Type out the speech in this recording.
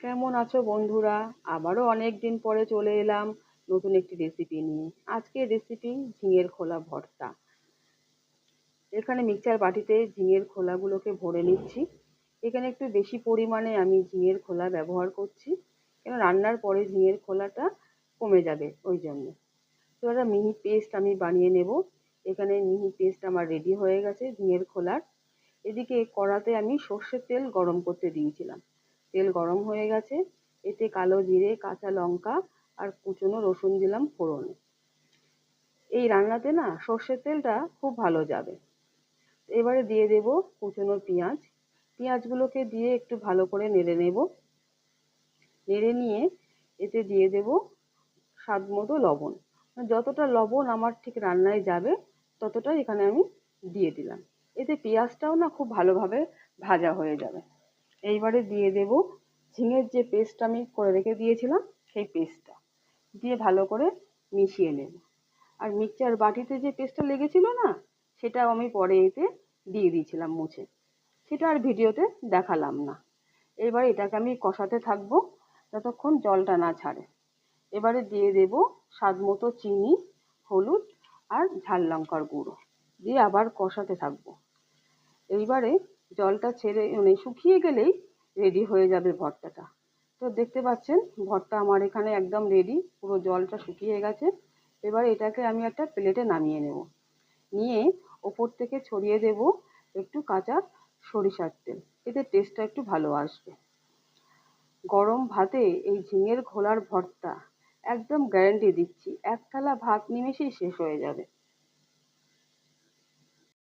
কেমন আছো বন্ধুরা? আবারও অনেক দিন পরে চলে এলাম নতুন একটি রেসিপি নিয়ে। আজকের রেসিপি ঝিঙের খোলা ভর্তা। এখানে মিক্সচার বাটিতে ঝিঙের খোলাগুলোকে ভরে নিচ্ছি। এখানে একটু বেশি পরিমাণে আমি ঝিঙের খোলা ব্যবহার করছি, কেন রান্নার পরে ঝিঙের খোলাটা কমে যাবে ওই জন্য। তো একটা মিহি পেস্ট আমি বানিয়ে নেব। এখানে মিহি পেস্ট আমার রেডি হয়ে গেছে ঝিঙের খোলার। এদিকে কড়াতে আমি সর্ষের তেল গরম করতে দিয়েছিলাম। তেল গরম হয়ে গেছে, এতে কালো জিরে, কাঁচা লঙ্কা আর কুচনো রসুন দিলাম ফোড়নে। এই রান্নাতে না সর্ষের তেলটা খুব ভালো যাবে। এবারে দিয়ে দেব কুচনো পেঁয়াজ। পেঁয়াজগুলোকে দিয়ে একটু ভালো করে নেড়ে নেব। নেড়ে নিয়ে এতে দিয়ে দেব স্বাদ মতো লবণ। যতটা লবণ আমার ঠিক রান্নায় যাবে ততটাই এখানে আমি দিয়ে দিলাম। এতে পেঁয়াজটাও না খুব ভালোভাবে ভাজা হয়ে যাবে। এইবারে দিয়ে দেব ঝিঙের যে পেস্ট আমি করে রেখে দিয়েছিলাম সেই পেস্টটা দিয়ে ভালো করে মিশিয়ে নেব। আর মিক্সচার বাটিতে যে পেস্টটা লেগেছিল না, সেটাও আমি পরে এতে দিয়ে দিয়েছিলাম মুছে। সেটা আর ভিডিওতে দেখালাম না। এবার এটাকে আমি কষাতে থাকবো যতক্ষণ জলটা না ছাড়ে। এবারে দিয়ে দেব স্বাদ মতো চিনি, হলুদ আর ঝাল লঙ্কার গুঁড়ো দিয়ে আবার কষাতে থাকবো। এইবারে জলটা ছেড়ে শুকিয়ে গেলেই রেডি হয়ে যাবে ভর্তাটা। তো দেখতে পাচ্ছেন ভর্তা আমার এখানে একদম রেডি, পুরো জলটা শুকিয়ে গেছে। এবার এটাকে আমি একটা প্লেটে নামিয়ে নেব। নিয়ে ওপর থেকে ছড়িয়ে দেব একটু কাঁচা সরিষার তেল, এতে টেস্টটা একটু ভালো আসবে। গরম ভাতে এই ঝিঙের খোলার ভর্তা একদম গ্যারান্টি দিচ্ছি, এক থালা ভাত নিমেষেই শেষ হয়ে যাবে।